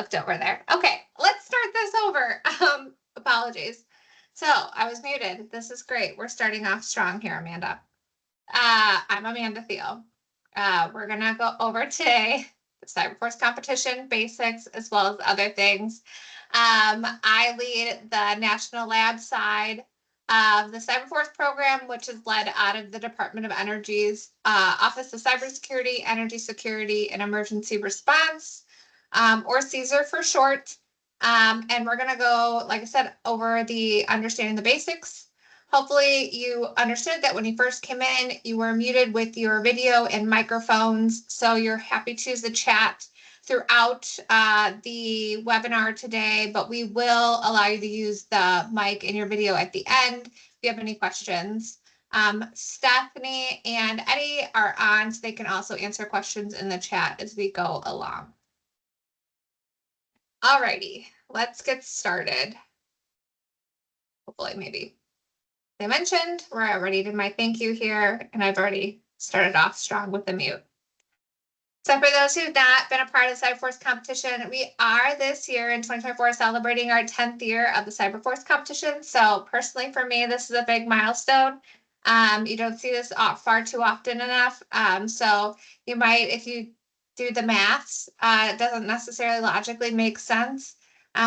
looked over there. Okay, let's start this over. Apologies. So I was muted. This is great. We're starting off strong here, Amanda. I'm Amanda Thiel. We're gonna go over today the CyberForce competition basics as well as other things. I lead the national lab side of the CyberForce program, which is led out of the Department of Energy's Office of Cybersecurity, Energy Security, and Emergency Response, or CSER for short. And we're going to go, like I said, over the understanding the basics. Hopefully you understood that when you first came in, you were muted with your video and microphones, so you're happy to use the chat throughout the webinar today, but we will allow you to use the mic in your video at the end if you have any questions. Stephanie and Eddie are on, so they can also answer questions in the chat as we go along. Alrighty, let's get started. Hopefully, maybe they mentioned where I already did my thank you here, and I've already started off strong with the mute. So for those who've not been a part of the CyberForce competition, we are this year in 2024 celebrating our 10th year of the CyberForce competition. So personally for me, this is a big milestone. You don't see this far too often enough. So you might, if you do the maths, it doesn't necessarily logically make sense.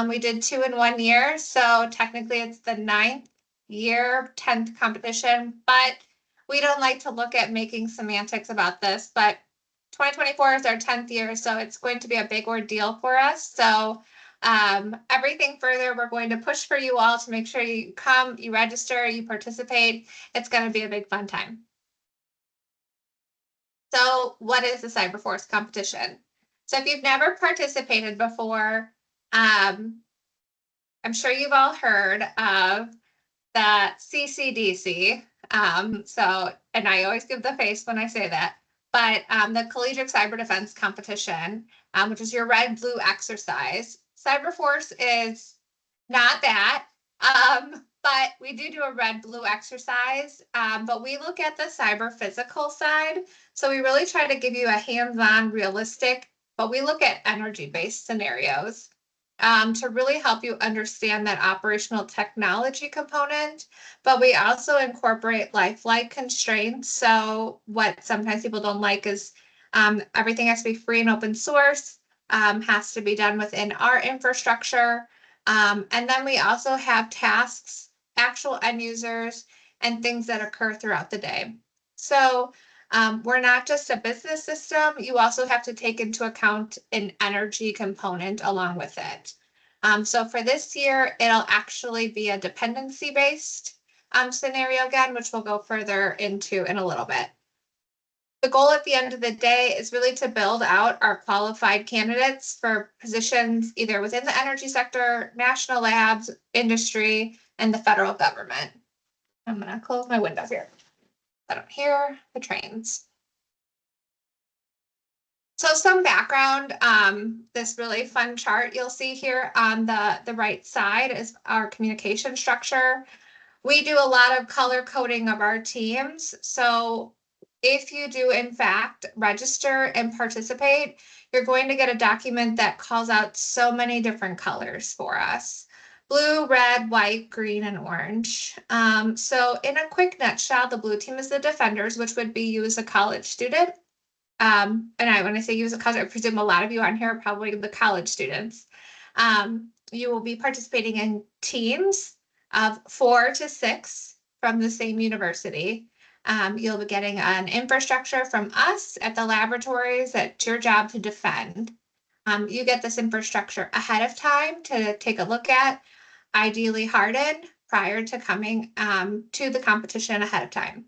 We did 2 in 1 year, so technically it's the 9th year, 10th competition, but we don't like to look at making semantics about this, but 2024 is our 10th year, so it's going to be a big ordeal for us. So everything further, we're going to push for you all to make sure you come, you register, you participate. It's going to be a big fun time. So what is the CyberForce competition? So if you've never participated before, I'm sure you've all heard of the CCDC. And I always give the face when I say that. But the Collegiate Cyber Defense Competition, which is your red-blue exercise. CyberForce is not that, but we do a red-blue exercise, but we look at the cyber physical side. So we really try to give you a hands-on, realistic, but we look at energy-based scenarios to really help you understand that operational technology component, but we also incorporate lifelike constraints. So what sometimes people don't like is everything has to be free and open source, has to be done within our infrastructure. And then we also have tasks, actual end users, and things that occur throughout the day. So we're not just a business system. You also have to take into account an energy component along with it. So for this year, it'll actually be a dependency-based scenario again, which we'll go further into in a little bit. The goal at the end of the day is really to build out our qualified candidates for positions either within the energy sector, national labs, industry, and the federal government. I'm going to close my window here. I don't hear the trains. So some background, this really fun chart you'll see here on the right side is our communication structure. We do a lot of color coding of our teams. So if you do in fact register and participate, you're going to get a document that calls out so many different colors for us. Blue, red, white, green, and orange. So in a quick nutshell, the blue team is the defenders, which would be you as a college student. And when I say you as a college, I presume a lot of you on here are probably the college students. You will be participating in teams of 4 to 6 from the same university. You'll be getting an infrastructure from us at the laboratories. That's your job to defend. You get this infrastructure ahead of time to take a look at, ideally hardened prior to coming to the competition ahead of time.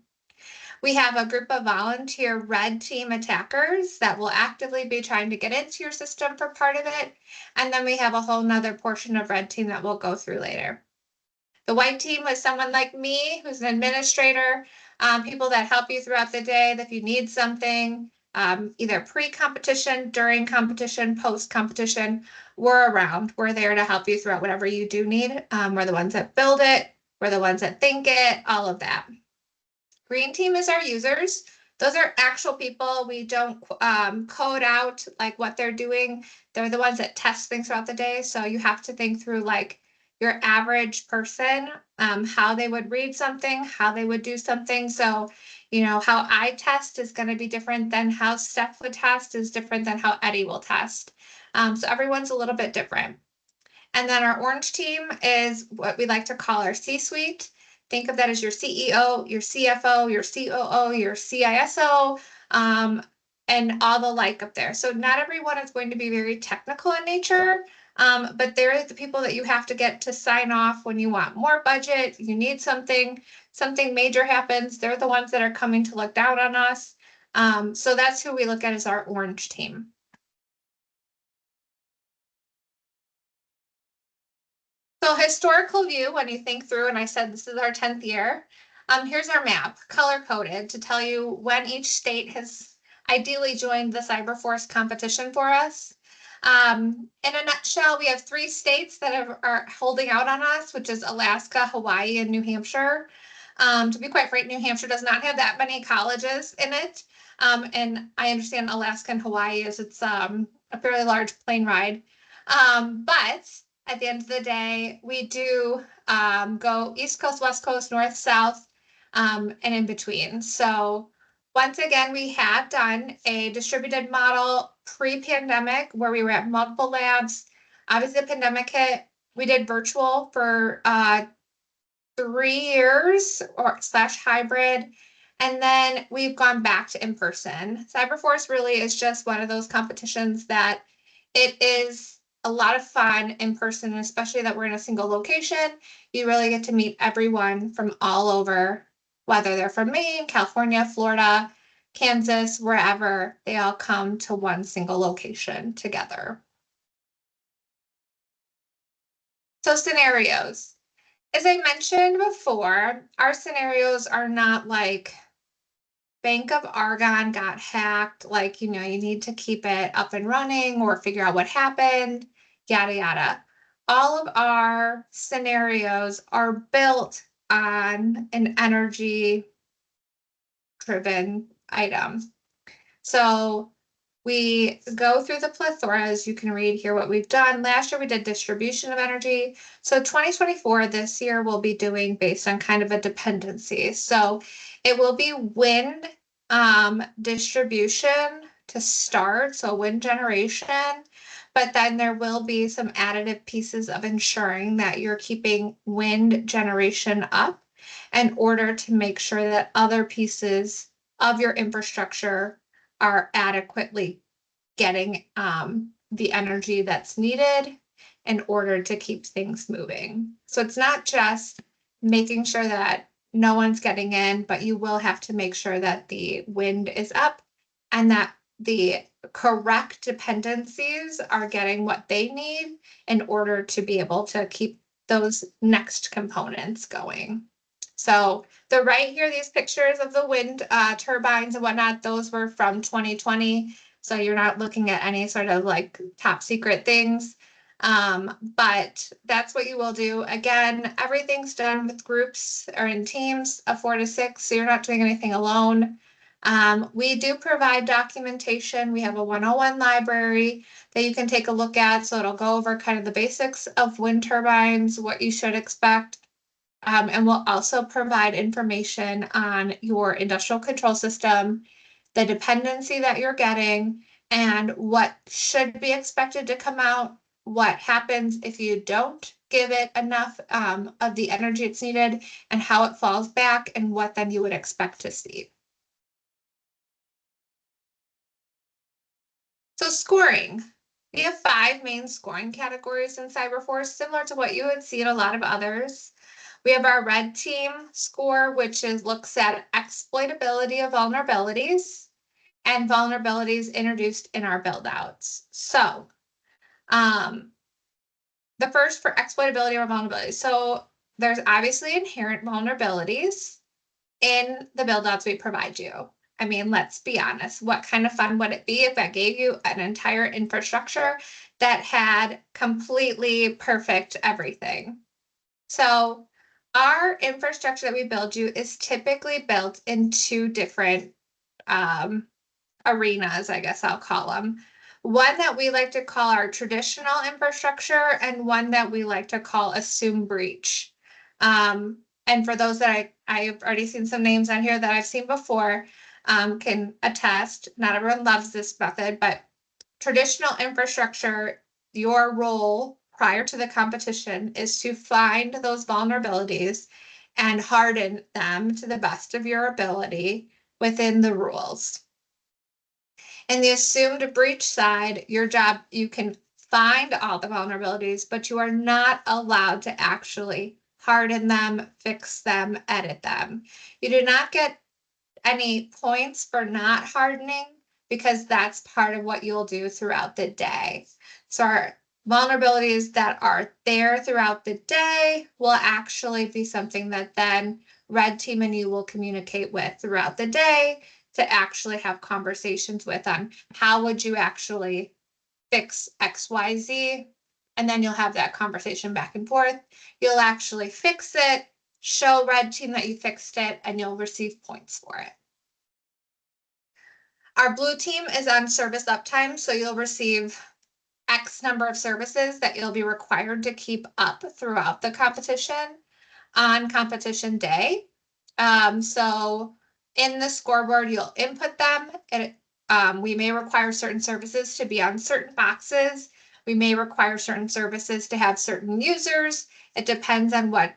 We have a group of volunteer red team attackers that will actively be trying to get into your system for part of it. And then we have a whole nother portion of red team that we'll go through later. The white team was someone like me, who's an administrator, people that help you throughout the day. If you need something, either pre-competition, during competition, post-competition, we're around. We're there to help you throughout whatever you do need. We're the ones that build it. We're the ones that think it, all of that. Green team is our users. Those are actual people. We don't code out like what they're doing. They're the ones that test things throughout the day. So you have to think through like your average person, how they would read something, how they would do something. So, how I test is going to be different than how Steph would test is different than how Eddie will test. So everyone's a little bit different. And then our orange team is what we like to call our C-suite. Think of that as your CEO, your CFO, your COO, your CISO, and all the like up there. So not everyone is going to be very technical in nature, but they're the people that you have to get to sign off when you want more budget, you need something major happens. They're the ones that are coming to look down on us. So that's who we look at as our orange team. So historical view, when you think through, and I said this is our 10th year, here's our map, color coded to tell you when each state has ideally joined the CyberForce competition for us. In a nutshell, we have 3 states that are holding out on us, which is Alaska, Hawaii, and New Hampshire. To be quite frank, New Hampshire does not have that many colleges in it. And I understand Alaska and Hawaii is it's a fairly large plane ride. But at the end of the day, we do go East Coast, West Coast, North, South, and in between. So once again, we have done a distributed model pre-pandemic where we were at multiple labs. Obviously, the pandemic hit. We did virtual for 3 years or slash hybrid. And then we've gone back to in-person. CyberForce really is just one of those competitions that it is a lot of fun in person, especially that we're in a single location. You really get to meet everyone from all over, whether they're from Maine, California, Florida, Kansas, wherever, they all come to one single location together. So scenarios. As I mentioned before, our scenarios are not like Bank of Argonne got hacked, like, you need to keep it up and running or figure out what happened, yada, yada. All of our scenarios are built on an energy driven item. So we go through the plethora, as you can read here what we've done. Last year we did distribution of energy. So 2024, this year we'll be doing based on kind of a dependency. So it will be wind distribution to start, so wind generation, but then there will be some additive pieces of ensuring that you're keeping wind generation up in order to make sure that other pieces of your infrastructure are adequately getting the energy that's needed in order to keep things moving. So it's not just making sure that no one's getting in, but you will have to make sure that the wind is up and that the correct dependencies are getting what they need in order to be able to keep those next components going. So the right here, these pictures of the wind turbines and whatnot, those were from 2020. So you're not looking at any sort of like top secret things. But that's what you will do. Again, everything's done with groups or in teams of 4 to 6. So you're not doing anything alone. We do provide documentation. We have a 101 library that you can take a look at. So it'll go over kind of the basics of wind turbines, what you should expect. And we'll also provide information on your industrial control system, the dependency that you're getting, and what should be expected to come out, what happens if you don't give it enough of the energy it's needed, and how it falls back, and what then you would expect to see. So scoring. We have 5 main scoring categories in CyberForce, similar to what you would see in a lot of others. We have our red team score, which looks at exploitability of vulnerabilities and vulnerabilities introduced in our build outs. So the first for exploitability or vulnerabilities. So there's obviously inherent vulnerabilities in the build outs we provide you. I mean, let's be honest. What kind of fun would it be if I gave you an entire infrastructure that had completely perfect everything? So our infrastructure that we build you is typically built in 2 different arenas, I guess I'll call them. One that we like to call our traditional infrastructure, and one that we like to call assume breach. And for those that I've already seen some names on here that I've seen before, can attest. Not everyone loves this method, but traditional infrastructure, your role prior to the competition is to find those vulnerabilities and harden them to the best of your ability within the rules. In the assumed breach side, your job, you can find all the vulnerabilities, but you are not allowed to actually harden them, fix them, edit them. You do not get any points for not hardening because that's part of what you'll do throughout the day. So our vulnerabilities that are there throughout the day will actually be something that then Red Team and you will communicate with throughout the day to actually have conversations with on how would you actually fix XYZ. And then you'll have that conversation back and forth. You'll actually fix it, show Red Team that you fixed it, and you'll receive points for it. Our blue team is on service uptime, so you'll receive X number of services that you'll be required to keep up throughout the competition on competition day. So in the scoreboard, you'll input them. We may require certain services to be on certain boxes. We may require certain services to have certain users. It depends on what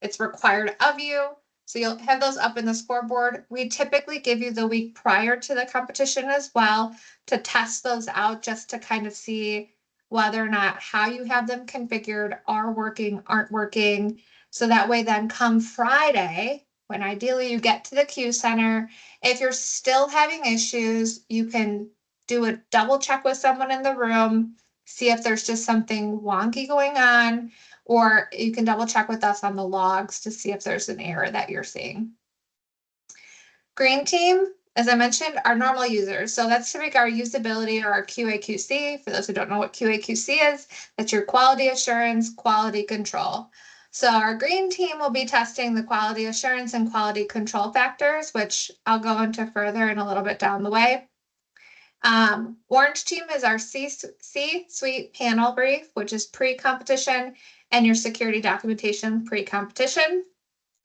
it's required of you. So you'll have those up in the scoreboard. We typically give you the week prior to the competition as well to test those out, just to kind of see whether or not how you have them configured are working, aren't working. So that way then come Friday, when ideally you get to the Q Center, if you're still having issues, you can do a double check with someone in the room, see if there's just something wonky going on, or you can double check with us on the logs to see if there's an error that you're seeing. Green team, as I mentioned, are normal users. So that's typically our usability or our QA/QC. For those who don't know what QA/QC is, that's your quality assurance, quality control. So our green team will be testing the quality assurance and quality control factors, which I'll go into further in a little bit down the way. Orange team is our C-suite panel brief, which is pre-competition, and your security documentation pre-competition.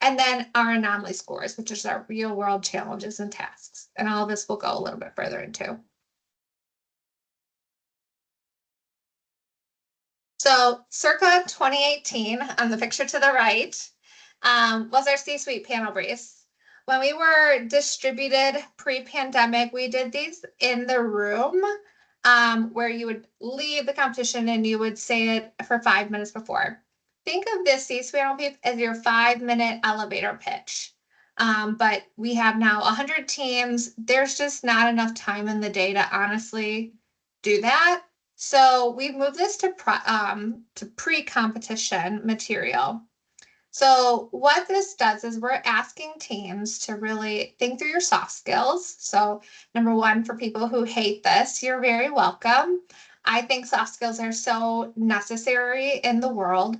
And then our anomaly scores, which is our real world challenges and tasks. And all of this we'll go a little bit further into. So circa 2018, on the picture to the right, was our C-suite panel briefs. When we were distributed pre-pandemic, we did these in the room where you would leave the competition and you would say it for 5 minutes before. Think of this C-suite panel brief as your 5-minute elevator pitch. But we have now 100 teams. There's just not enough time in the day to honestly do that. So we've moved this to pre-competition material. So what this does is we're asking teams to really think through your soft skills. So number one, for people who hate this, you're very welcome. I think soft skills are so necessary in the world.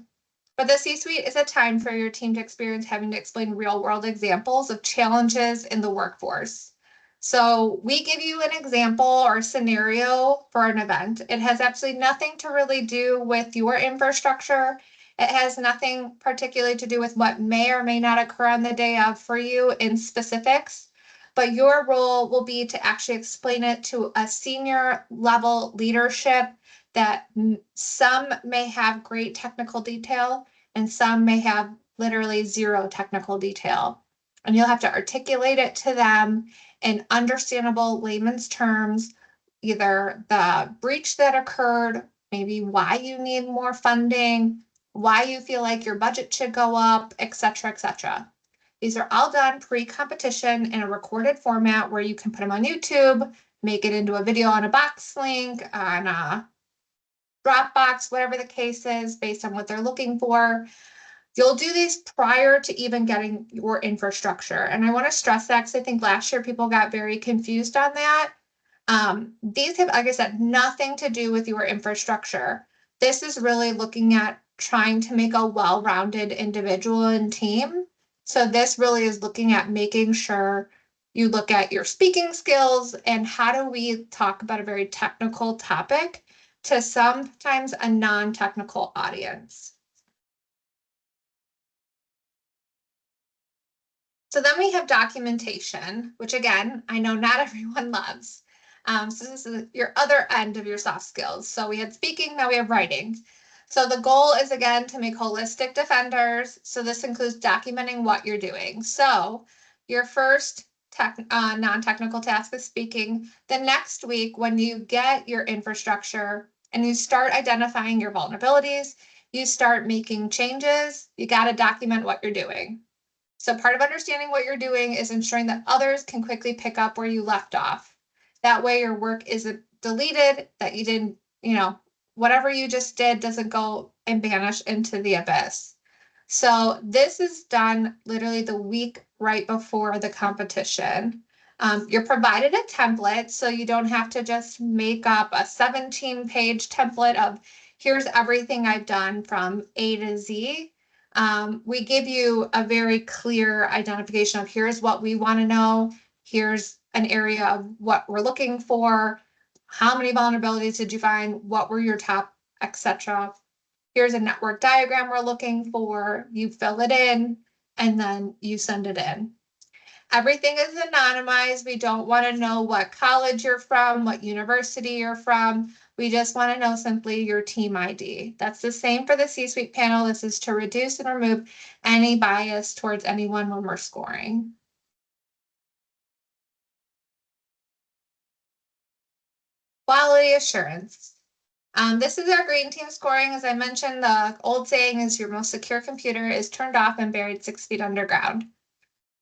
But the C-suite is a time for your team to experience having to explain real world examples of challenges in the workforce. So we give you an example or scenario for an event. It has absolutely nothing to really do with your infrastructure. It has nothing particularly to do with what may or may not occur on the day of for you in specifics. But your role will be to actually explain it to a senior level leadership that some may have great technical detail and some may have literally zero technical detail. And you'll have to articulate it to them in understandable layman's terms, either the breach that occurred, maybe why you need more funding, why you feel like your budget should go up, etc., etc. These are all done pre-competition in a recorded format where you can put them on YouTube, make it into a video on a box link, on a Dropbox, whatever the case is, based on what they're looking for. You'll do these prior to even getting your infrastructure. And I want to stress that because I think last year people got very confused on that. These have, like I said, nothing to do with your infrastructure. This is really looking at trying to make a well-rounded individual and team. So this really is looking at making sure You look at your speaking skills and how do we talk about a very technical topic to sometimes a non-technical audience. So then we have documentation, which again, I know not everyone loves. So this is your other end of your soft skills. So we had speaking, now we have writing. So the goal is again to make holistic defenders. So this includes documenting what you're doing. So your first non-technical task is speaking. The next week, when you get your infrastructure and you start identifying your vulnerabilities, you start making changes, you got to document what you're doing. So part of understanding what you're doing is ensuring that others can quickly pick up where you left off. That way your work isn't deleted, that you didn't, whatever you just did doesn't go and vanish into the abyss. So this is done literally the week right before the competition. You're provided a template, so you don't have to just make up a 17-page template of here's everything I've done from A to Z. We give you a very clear identification of here's what we want to know, here's an area of what we're looking for, how many vulnerabilities did you find, what were your top, etc. Here's a network diagram we're looking for, you fill it in, and then you send it in. Everything is anonymized. We don't want to know what college you're from, what university you're from. We just want to know simply your team ID. That's the same for the C-suite panel. This is to reduce and remove any bias towards anyone when we're scoring. Quality assurance. This is our green team scoring. As I mentioned, the old saying is your most secure computer is turned off and buried 6 feet underground.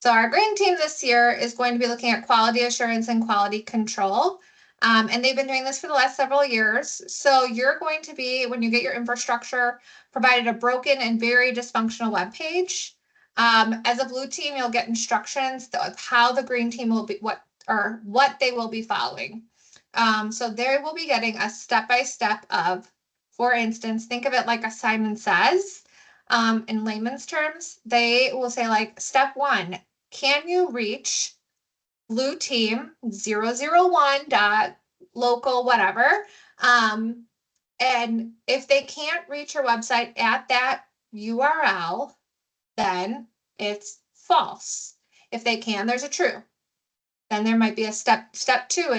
So our green team this year is going to be looking at quality assurance and quality control. And they've been doing this for the last several years. So you're going to be, when you get your infrastructure, provided a broken and very dysfunctional web page. As a blue team, you'll get instructions of how the green team will be, what they will be following. So they will be getting a step-by-step of, for instance, think of it like a Simon Says. In layman's terms, they will say like, step 1, can you reach blue team 001 dot local whatever? And if they can't reach your website at that URL, then it's false. If they can, there's a true. Then there might be a step 2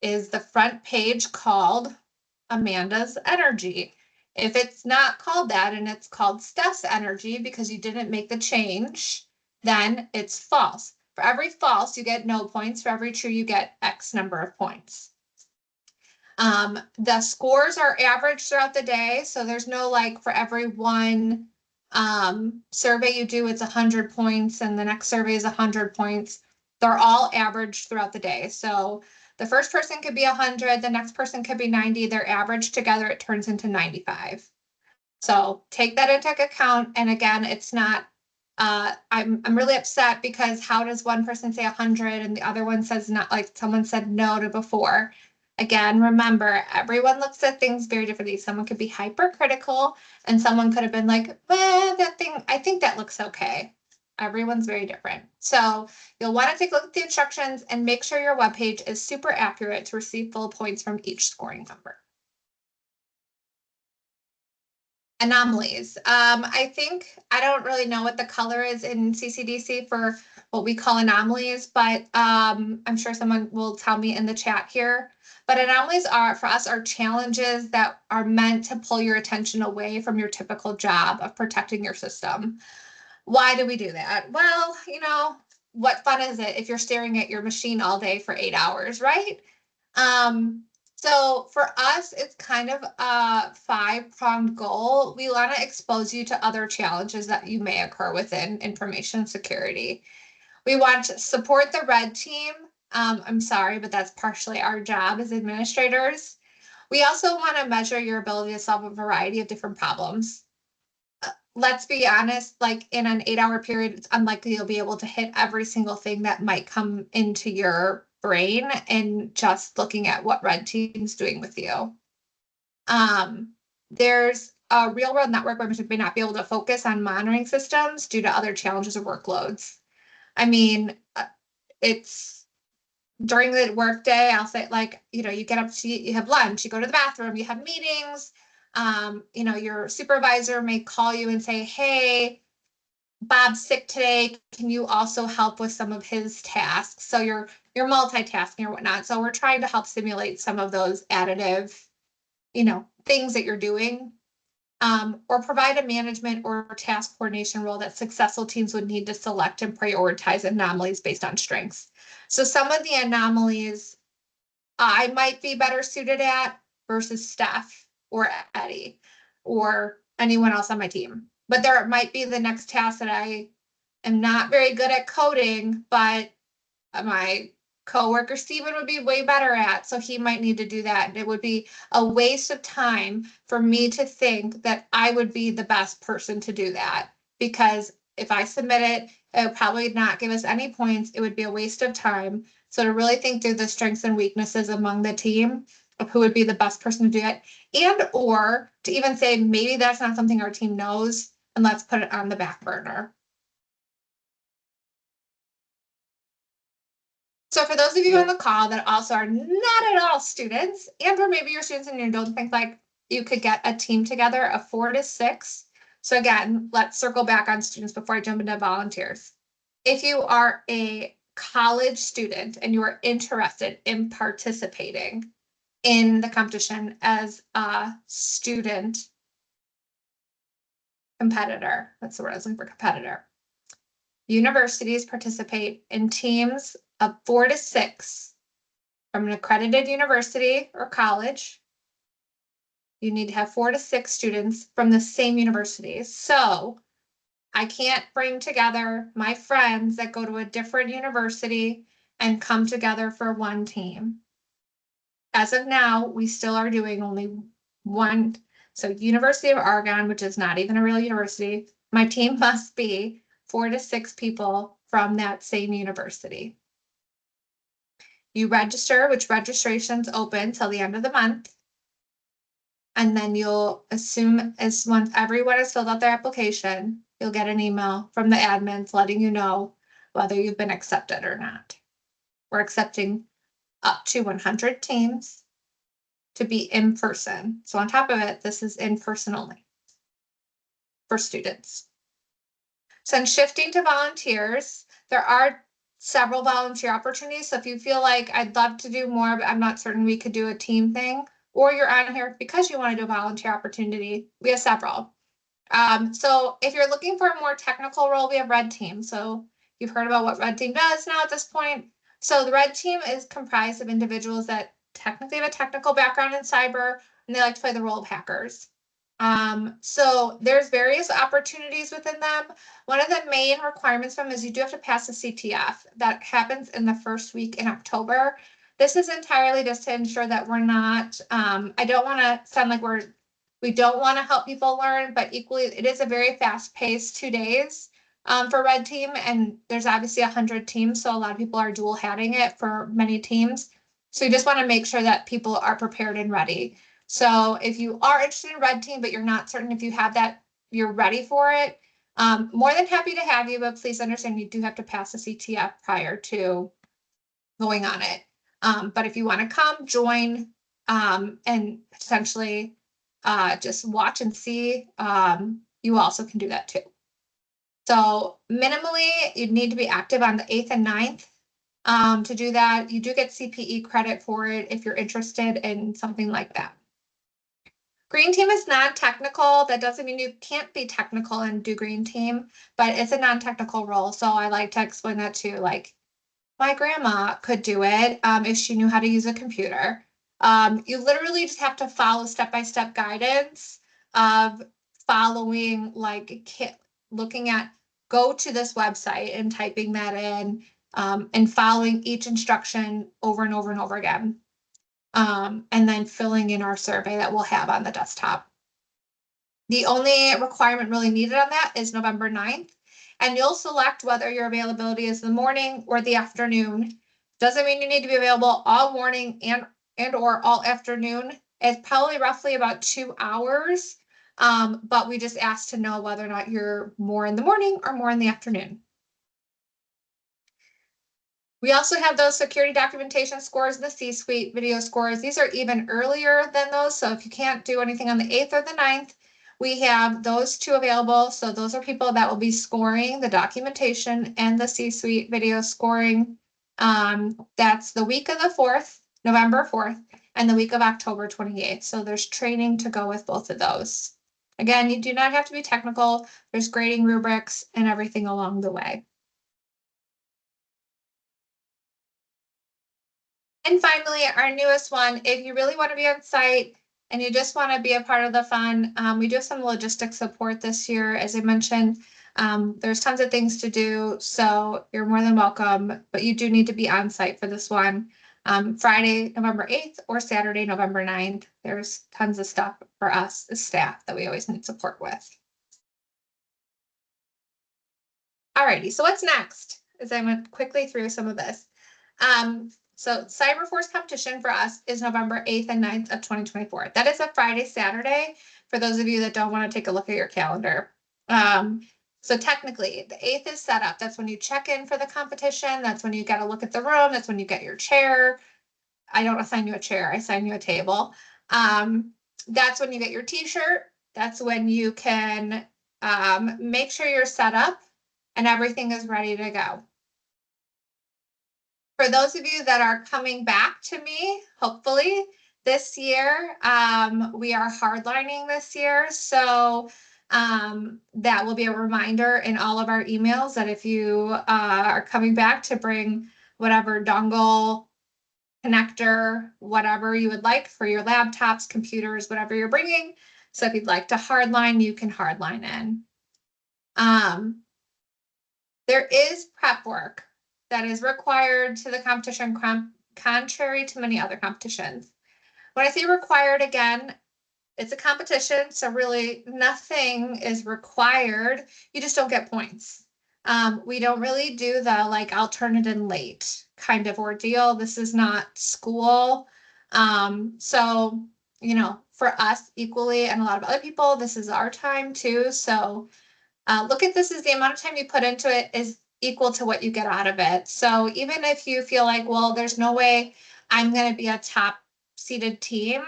is the front page called Amanda's Energy? If it's not called that and it's called Steph's Energy because you didn't make the change, then it's false. For every false, you get no points. For every true, you get X number of points. The scores are averaged throughout the day. So there's no like for every one survey you do, it's 100 points and the next survey is 100 points. They're all averaged throughout the day. So the first person could be 100, the next person could be 90. They're averaged together, it turns into 95. So take that into account. And again, it's not, I'm really upset because how does one person say 100 and the other one says not, like someone said no to before? Again, remember, everyone looks at things very differently. Someone could be hypercritical and someone could have been like, well, that thing, I think that looks okay. Everyone's very different. So you'll want to take a look at the instructions and make sure your webpage is super accurate to receive full points from each scoring member. Anomalies. I think, I don't really know what the color is in CCDC for what we call anomalies, but I'm sure someone will tell me in the chat here. But anomalies are, for us, are challenges that are meant to pull your attention away from your typical job of protecting your system. Why do we do that? Well, what fun is it if you're staring at your machine all day for 8 hours, right? So for us, it's kind of a 5-pronged goal. We want to expose you to other challenges that you may occur within information security. We want to support the red team. I'm sorry, but that's partially our job as administrators. We also want to measure your ability to solve a variety of different problems. Let's be honest, like in an 8-hour period, it's unlikely you'll be able to hit every single thing that might come into your brain and just looking at what red team's doing with you. There's a real world network where we may not be able to focus on monitoring systems due to other challenges or workloads. I mean, it's during the workday, I'll say like, you know, you get up to, you have lunch, you go to the bathroom, you have meetings. You know, your supervisor may call you and say, hey, Bob's sick today. Can you also help with some of his tasks? So you're multitasking or whatnot. So we're trying to help simulate some of those additive, you know, things that you're doing. Or provide a management or task coordination role that successful teams would need to select and prioritize anomalies based on strengths. So some of the anomalies I might be better suited at versus Steph or Eddie or anyone else on my team. But there might be the next task that I am not very good at coding, but my coworker Steven would be way better at, so he might need to do that. And it would be a waste of time for me to think that I would be the best person to do that. Because if I submit it, it would probably not give us any points. It would be a waste of time. So to really think through the strengths and weaknesses among the team of who would be the best person to do it, and or to even say maybe that's not something our team knows, and let's put it on the back burner. So for those of you on the call that also are not at all students, and or maybe you're students and you don't think like you could get a team together of 4 to 6. So again, let's circle back on students before I jump into volunteers. If you are a college student and you are interested in participating in the competition as a student competitor, that's the word I was looking for, competitor. Universities participate in teams of 4 to 6 from an accredited university or college. You need to have 4 to 6 students from the same universities. So I can't bring together my friends that go to a different university and come together for one team. As of now, we still are doing only one. So University of Oregon, which is not even a real university, my team must be 4 to 6 people from that same university. You register, which registration's open till the end of the month. And then you'll assume as once everyone has filled out their application, you'll get an email from the admins letting you know whether you've been accepted or not. We're accepting up to 100 teams to be in person. So on top of it, this is in person only for students. So in shifting to volunteers, there are several volunteer opportunities. So if you feel like I'd love to do more, but I'm not certain we could do a team thing, or you're on here because you want to do a volunteer opportunity, we have several. So if you're looking for a more technical role, we have Red Team. So you've heard about what Red Team does now at this point. So the Red Team is comprised of individuals that technically have a technical background in cyber, and they like to play the role of hackers. So there's various opportunities within them. One of the main requirements from is you do have to pass a CTF. That happens in the first week in October. This is entirely just to ensure that we're not, I don't want to sound like we don't want to help people learn, but equally it is a very fast paced 2 days for Red Team. And there's obviously 100 teams. So a lot of people are dual hatting it for many teams. So you just want to make sure that people are prepared and ready. So if you are interested in Red Team, but you're not certain if you have that, you're ready for it, more than happy to have you, but please understand you do have to pass the CTF prior to going on it. But if you want to come, join, and potentially just watch and see, you also can do that too. So minimally, you'd need to be active on the 8th and 9th. To do that, you do get CPE credit for it if you're interested in something like that. Green Team is non-technical. That doesn't mean you can't be technical and do Green Team, but it's a non-technical role. So I like to explain that to like my grandma could do it if she knew how to use a computer. You literally just have to follow step-by-step guidance of following, like looking at, go to this website and typing that in and following each instruction over and over and over again. And then filling in our survey that we'll have on the desktop. The only requirement really needed on that is November 9th. And you'll select whether your availability is the morning or the afternoon. Doesn't mean you need to be available all morning and or all afternoon. It's probably roughly about 2 hours. But we just ask to know whether or not you're more in the morning or more in the afternoon. We also have those security documentation scores, the C-suite video scores. These are even earlier than those. So if you can't do anything on the 8th or the 9th, we have those two available. So those are people that will be scoring the documentation and the C-suite video scoring. That's the week of the 4th, November 4th, and the week of October 28th. So there's training to go with both of those. Again, you do not have to be technical. There's grading rubrics and everything along the way. And finally, our newest one, if you really want to be on site and you just want to be a part of the fun, we do have some logistics support this year. As I mentioned, there's tons of things to do, so you're more than welcome, but you do need to be on site for this one. Friday, November 8th or Saturday, November 9th. There's tons of stuff for us as staff that we always need support with. Alrighty, so what's next? As I went quickly through some of this. So CyberForce Competition for us is November 8th and 9th of 2024. That is a Friday, Saturday, for those of you that don't want to take a look at your calendar. So technically, the 8th is set up. That's when you check in for the competition. That's when you get a look at the room. That's when you get your chair. I don't assign you a chair. I assign you a table. That's when you get your t-shirt. That's when you can make sure you're set up and everything is ready to go. For those of you that are coming back to me, hopefully this year, we are hardlining this year. So that will be a reminder in all of our emails that if you are coming back, to bring whatever dongle, connector, whatever you would like for your laptops, computers, whatever you're bringing. So if you'd like to hardline, you can hardline in. There is prep work that is required to the competition, contrary to many other competitions. When I say required, again, it's a competition, so really nothing is required. You just don't get points. We don't really do the like I'll turn it in late kind of ordeal. This is not school. So, you know, for us equally and a lot of other people, this is our time too. So look at this as the amount of time you put into it is equal to what you get out of it. So even if you feel like, well, there's no way I'm going to be a top seeded team,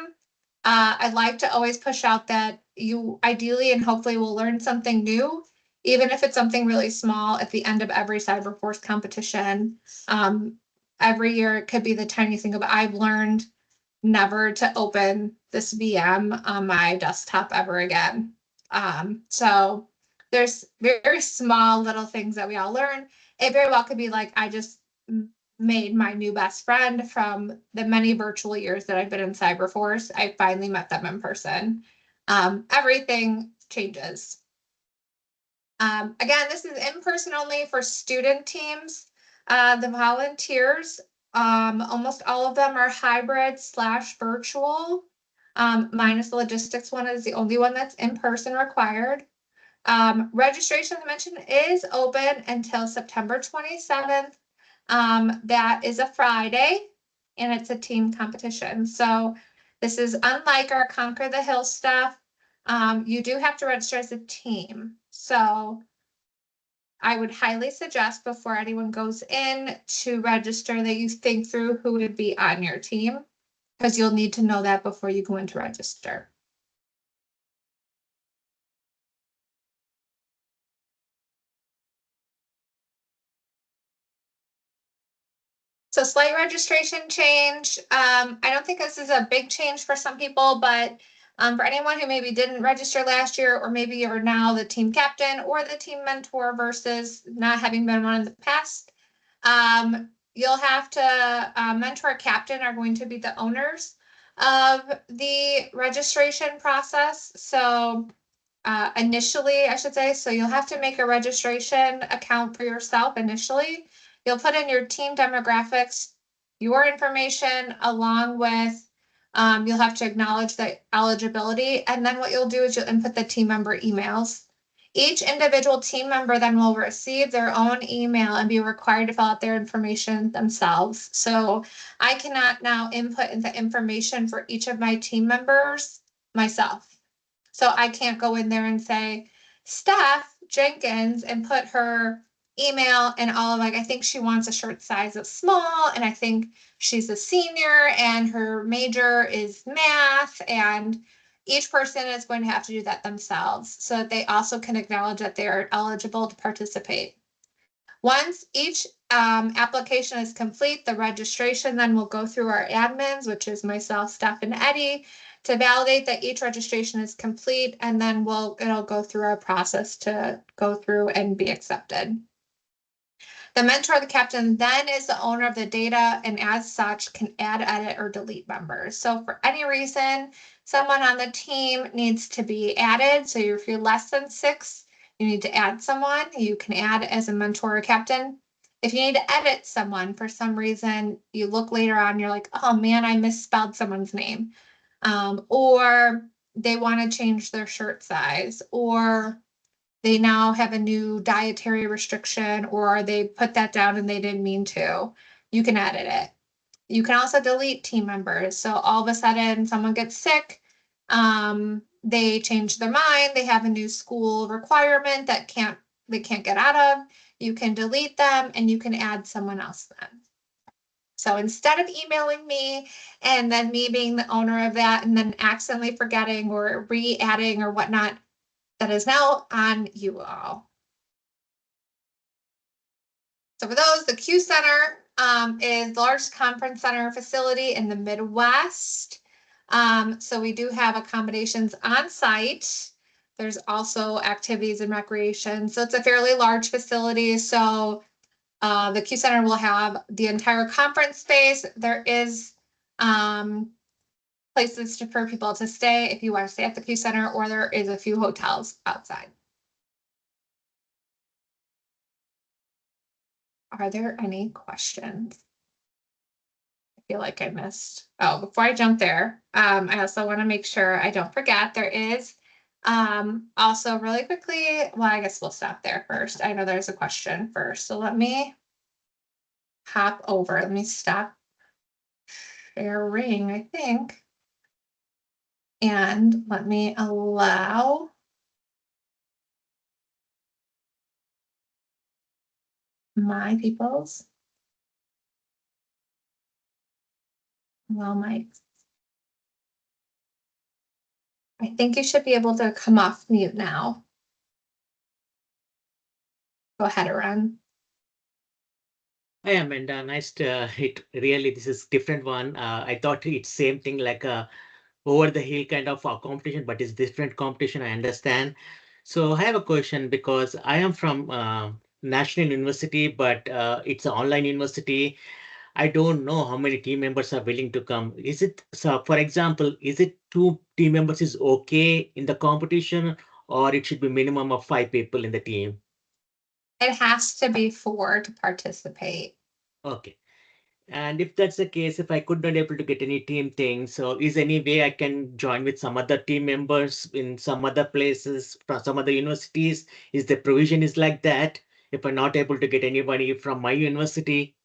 I'd like to always push out that you ideally and hopefully will learn something new, even if it's something really small at the end of every CyberForce competition. Every year it could be the tiny thing of I've learned never to open this VM on my desktop ever again. So there's very small little things that we all learn. It very well could be like, I just made my new best friend from the many virtual years that I've been in CyberForce. I finally met them in person. Everything changes. Again, this is in person only for student teams. The volunteers, almost all of them are hybrid / virtual. Minus the logistics one is the only one that's in person required. Registration, as I mentioned, is open until September 27th. That is a Friday, and it's a team competition. So this is unlike our Conquer the Hill stuff. You do have to register as a team. So I would highly suggest before anyone goes in to register that you think through who would be on your team, because you'll need to know that before you go in to register. So slight registration change. I don't think this is a big change for some people, but for anyone who maybe didn't register last year, or maybe you're now the team captain or the team mentor versus not having been one in the past, you'll have to mentor captain are going to be the owners of the registration process. So initially, I should say, so you'll have to make a registration account for yourself initially. You'll put in your team demographics, your information, along with, you'll have to acknowledge the eligibility. And then what you'll do is you'll input the team member emails. Each individual team member then will receive their own email and be required to fill out their information themselves. So I cannot now input the information for each of my team members myself. So I can't go in there and say, Steph Jenkins, and put her email and all of like, I think she wants a shirt size of small, and I think she's a senior and her major is math, and each person is going to have to do that themselves so that they also can acknowledge that they are eligible to participate. Once each application is complete, the registration then will go through our admins, which is myself, Steph, and Eddie, to validate that each registration is complete, and then it'll go through our process to go through and be accepted. The mentor of the captain then is the owner of the data, and as such can add, edit, or delete members. So for any reason, someone on the team needs to be added. So if you're less than 6, you need to add someone. You can add as a mentor or captain. If you need to edit someone for some reason, you look later on, you're like, oh man, I misspelled someone's name. Or they want to change their shirt size, or they now have a new dietary restriction, or they put that down and they didn't mean to, you can edit it. You can also delete team members. So all of a sudden someone gets sick, they change their mind, they have a new school requirement that they can't get out of. You can delete them and you can add someone else then. So instead of emailing me and then me being the owner of that and then accidentally forgetting or re-adding or whatnot, that is now on you all. So for those, the Q Center is the largest conference center facility in the Midwest. So we do have accommodations on site. There's also activities and recreation. So it's a fairly large facility. So the Q Center will have the entire conference space. There is places for people to stay if you want to stay at the Q Center, or there is a few hotels outside. Are there any questions? I feel like I missed. Oh, before I jump there, I also want to make sure I don't forget there is also really quickly, well, I guess we'll stop there first. I know there's a question first, so let me hop over. Let me stop sharing, I think. And let me allow my peoples. Well, Mike, I think you should be able to come off mute now. Go ahead, Aaron. Hi, Amanda. Nice to this is different one. I thought it's same thing like a over the hill kind of competition, but it's different competition. I understand. So I have a question because I am from National University, but it's an online university. I don't know how many team members are willing to come. Is it so? For example, is it 2 team members is okay in the competition, or it should be minimum of 5 people in the team? It has to be 4 to participate. Okay. And if that's the case, if I could not able to get any team thing, so is any way I can join with some other team members in some other places, from some other universities? Is the provision is like that? If I'm not able to get anybody from my university?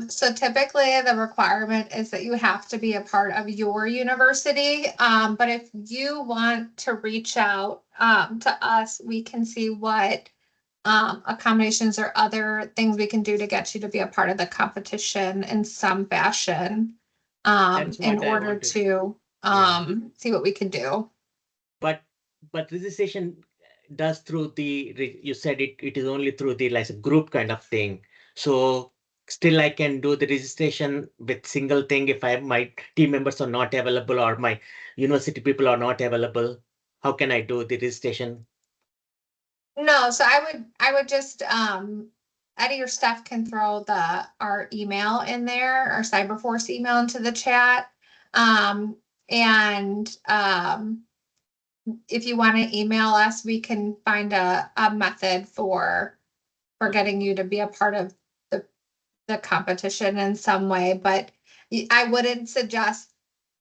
So typically the requirement is that you have to be a part of your university. But if you want to reach out to us, we can see what accommodations or other things we can do to get you to be a part of the competition in some fashion That's in what I order wanted. to Yeah. see what we can do. But registration does through you said it is only through the like a group kind of thing. So still I can do the registration with single thing if my team members are not available or my university people are not available. How can I do the registration? No, so I would just Eddie or Steph can throw our email in there, our CyberForce email into the chat. And if you want to email us, we can find a method for getting you to be a part of the competition in some way. But I wouldn't suggest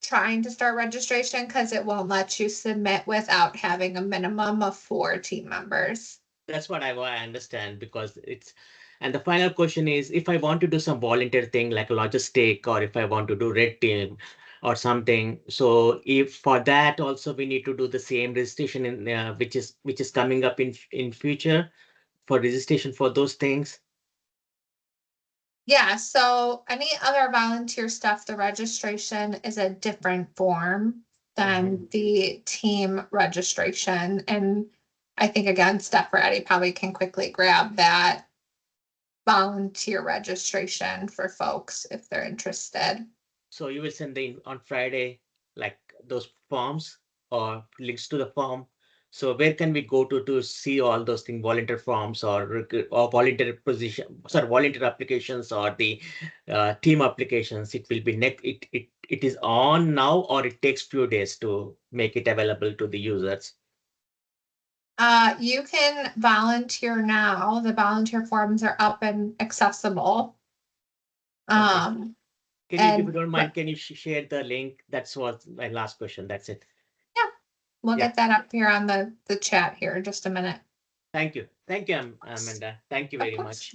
trying to start registration because it won't let you submit without having a minimum of 4 team members. That's what I understand because it's, and the final question is if I want to do some volunteer thing like a logistic or if I want to do red team or something. So if for that also we need to do the same registration in which is coming up in future. for registration for those things? Yeah, so any other volunteer stuff, the registration is a different form than the team registration. And I think again, Steph or Eddie probably can quickly grab that volunteer registration for folks if they're interested. So you will send on Friday, like those forms or links to the form. So where can we go to see all those things, volunteer forms or volunteer position, sorry, volunteer applications or the team applications? It will be it is on now, or it takes few days to make it available to the users. You can volunteer now. The volunteer forms are up and accessible. Okay. Can you, if you don't But mind, can you share the link? That's what my last question. That's it. yeah, we'll Yeah. get that up here on the chat here in just a minute. Thank you. Thank you, Amanda. Thank you Of very course. much.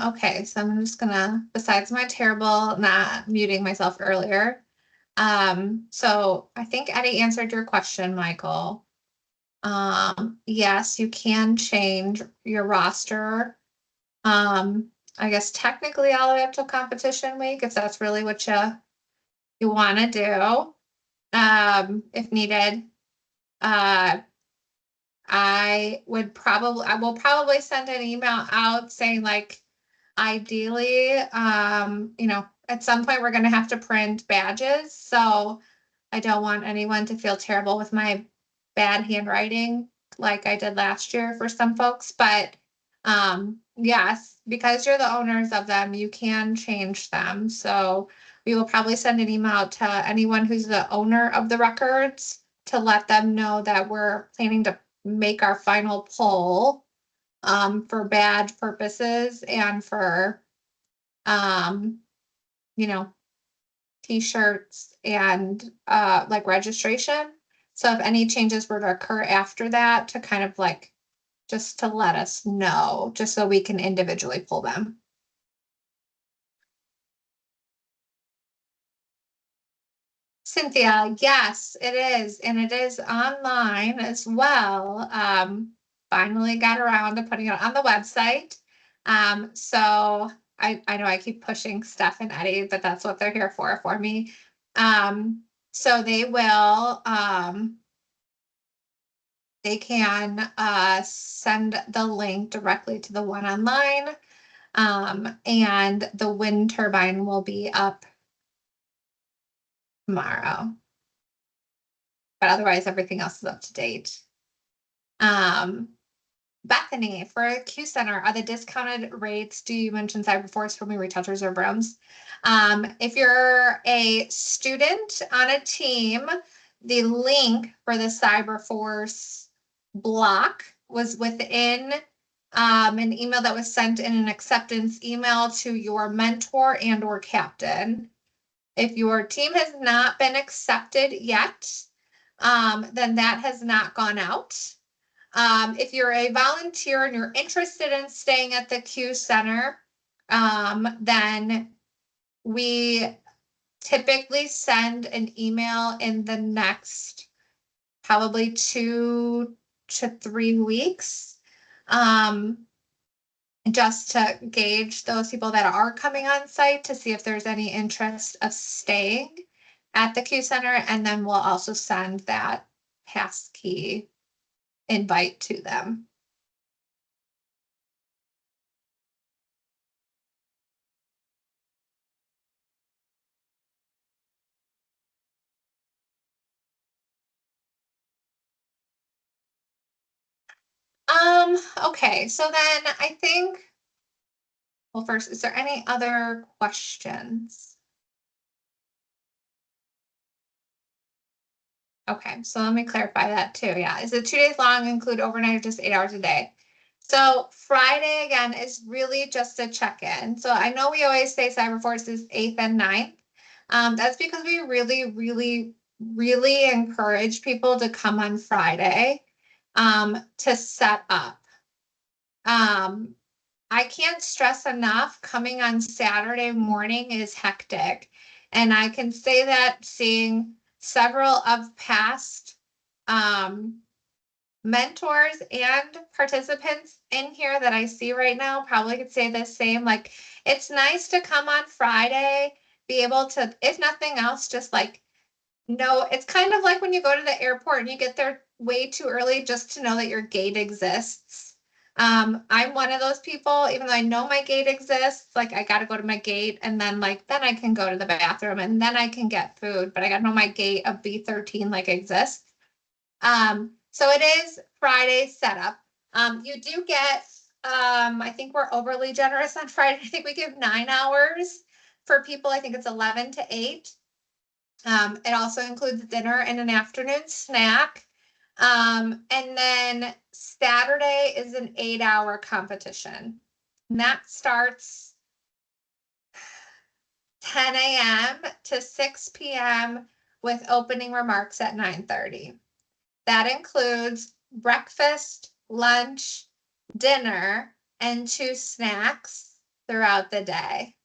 Okay, so I'm just gonna, besides my terrible not muting myself earlier. So I think Eddie answered your question, Michael. Yes, you can change your roster. I guess technically all the way up to competition week, if that's really what you want to do, if needed. I will probably send an email out saying like, ideally, at some point we're going to have to print badges. So I don't want anyone to feel terrible with my bad handwriting like I did last year for some folks. But yes, because you're the owners of them, you can change them. So we will probably send an email out to anyone who's the owner of the records to let them know that we're planning to make our final poll for badge purposes and for um, t-shirts and like registration. So if any changes were to occur after that, to kind of like just to let us know, just so we can individually pull them. Cynthia, yes, it is. And it is online as well. Finally got around to putting it on the website. So I know I keep pushing Steph and Eddie, but that's what they're here for me. So they can send the link directly to the one online. And the wind turbine will be up tomorrow. But otherwise everything else is up to date. Bethany, for Q Center, are the discounted rates, do you mention CyberForce when we retouch reserve rooms? If you're a student on a team, the link for the CyberForce block was within an email that was sent in an acceptance email to your mentor and or captain. If your team has not been accepted yet, then that has not gone out. If you're a volunteer and you're interested in staying at the Q Center, then we typically send an email in the next probably 2 to 3 weeks, just to gauge those people that are coming on site to see if there's any interest of staying at the Q Center. And then we'll also send that passkey invite to them. Okay, so then I think, well, first, is there any other questions? Okay, so let me clarify that too. Yeah, is it 2 days long, include overnight, or just 8 hours a day? So Friday again is really just a check-in. So I know we always say CyberForce is 8th and 9th. That's because we really, really, really encourage people to come on Friday to set up. I can't stress enough, coming on Saturday morning is hectic. And I can say that seeing several of past mentors and participants in here that I see right now probably could say the same. Like, it's nice to come on Friday, be able to, if nothing else, just like know, it's kind of like when you go to the airport and you get there way too early just to know that your gate exists. I'm one of those people, even though I know my gate exists, like I gotta go to my gate and then then I can go to the bathroom and then I can get food, but I gotta know my gate of B13 like exists. So it is Friday setup. You do get, I think we're overly generous on Friday. I think we give 9 hours for people. I think it's 11 to 8. It also includes dinner and an afternoon snack. And then Saturday is an 8-hour competition. And that starts 10 a.m. to 6 p.m. with opening remarks at 9:30. That includes breakfast, lunch, dinner, and 2 snacks throughout the day.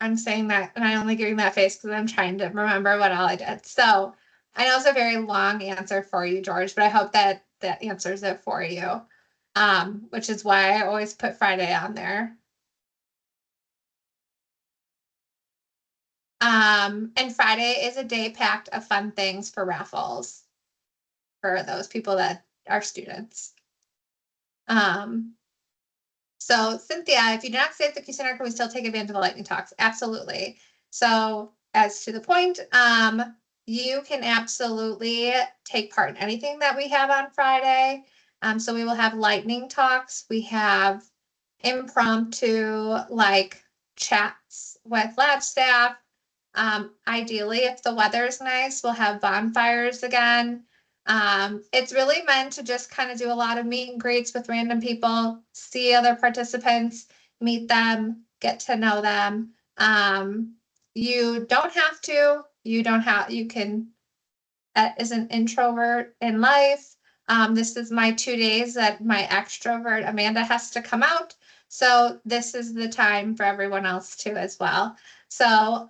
I'm saying that and I'm only giving that face because I'm trying to remember what all I did. So I know it's a very long answer for you, George, but I hope that that answers it for you. Which is why I always put Friday on there. And Friday is a day packed of fun things for raffles for those people that are students. So Cynthia, if you do not stay at the Q Center, can we still take advantage of the lightning talks? Absolutely. So as to the point, you can absolutely take part in anything that we have on Friday. So we will have lightning talks. We have impromptu like chats with lab staff. Ideally, if the weather is nice, we'll have bonfires again. It's really meant to just kind of do a lot of meet and greets with random people, see other participants, meet them, get to know them. You don't have to, you can, as an introvert in life, this is my 2 days that my extrovert Amanda has to come out. So this is the time for everyone else too as well. So,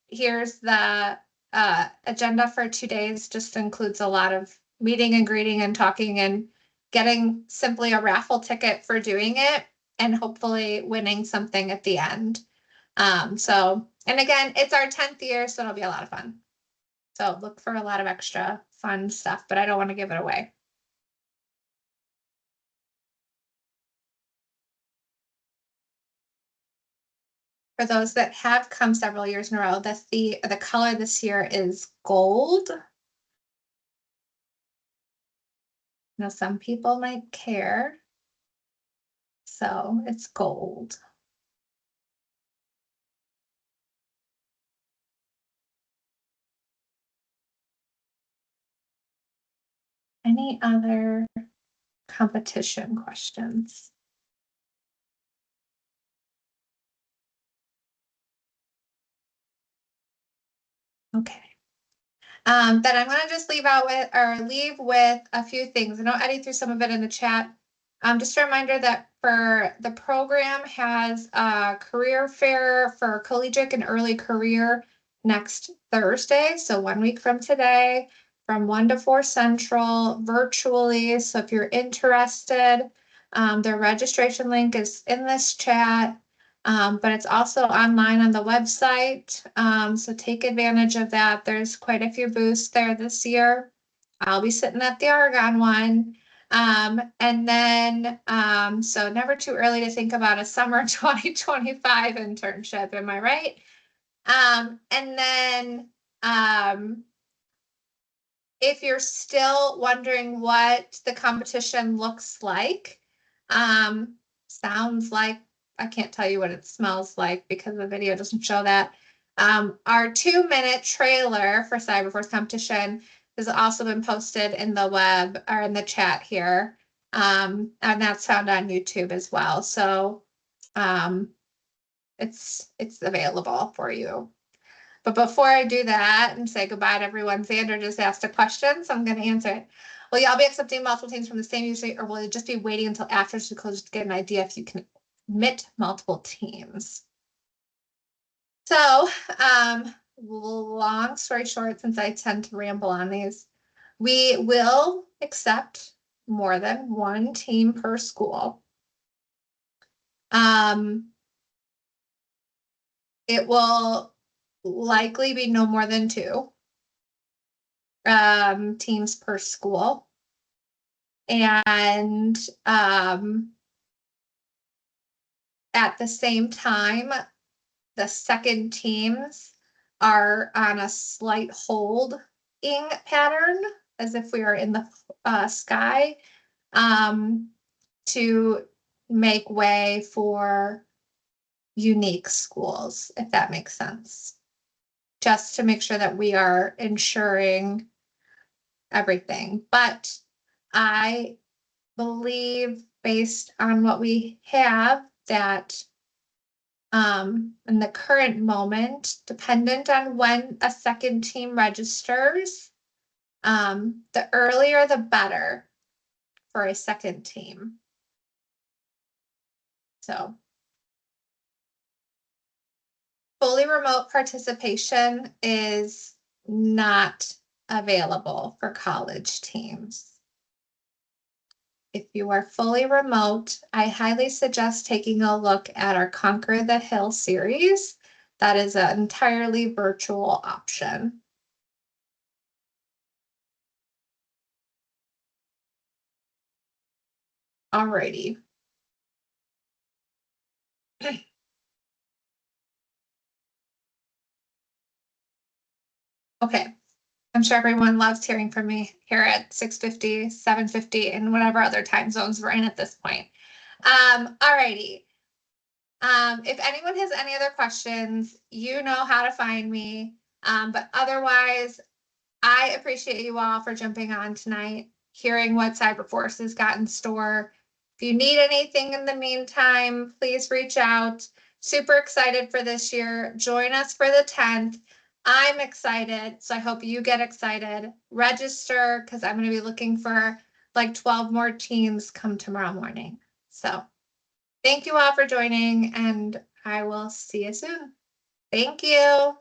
here's the agenda for 2 days. Just includes a lot of meeting and greeting and talking and getting simply a raffle ticket for doing it and hopefully winning something at the end. And again, it's our 10th year, so it'll be a lot of fun. So look for a lot of extra fun stuff, but I don't want to give it away. For those that have come several years in a row, the color this year is gold. Now, some people might care. So it's gold. Any other competition questions? Okay. Then I'm gonna just leave with a few things. I know Eddie threw some of it in the chat. Just a reminder that for the program has a career fair for collegiate and early career next Thursday. So 1 week from today, from 1 to 4 Central, virtually. So if you're interested, the registration link is in this chat. But it's also online on the website. So take advantage of that. There's quite a few booths there this year. I'll be sitting at the Oregon one. And then, so never too early to think about a summer 2025 internship, am I right? And then, if you're still wondering what the competition looks like, sounds like, I can't tell you what it smells like because the video doesn't show that. Our 2-minute trailer for CyberForce Competition has also been posted in the web or in the chat here. And that's found on YouTube as well. So it's available for you. But before I do that and say goodbye to everyone, Xander just asked a question, so I'm going to answer it. Will y'all be accepting multiple teams from the same user, or will you just be waiting until after to close to get an idea if you can admit multiple teams? So long story short, since I tend to ramble on these, we will accept more than one team per school. It will likely be no more than 2 teams per school. And at the same time, the second teams are on a slight holding pattern, as if we are in the sky, to make way for unique schools, if that makes sense. Just to make sure that we are ensuring everything. But I believe, based on what we have, that in the current moment, dependent on when a second team registers, the earlier the better for a second team. So fully remote participation is not available for college teams. If you are fully remote, I highly suggest taking a look at our Conquer the Hill series. That is an entirely virtual option. Alrighty. Okay. I'm sure everyone loves hearing from me here at 6:50, 7:50, and whatever other time zones we're in at this point. Alrighty. If anyone has any other questions, you know how to find me. But otherwise, I appreciate you all for jumping on tonight, hearing what CyberForce has got in store. If you need anything in the meantime, please reach out. Super excited for this year. Join us for the 10th. I'm excited, so I hope you get excited. Register, because I'm going to be looking for like 12 more teams come tomorrow morning. So thank you all for joining, and I will see you soon. Thank you.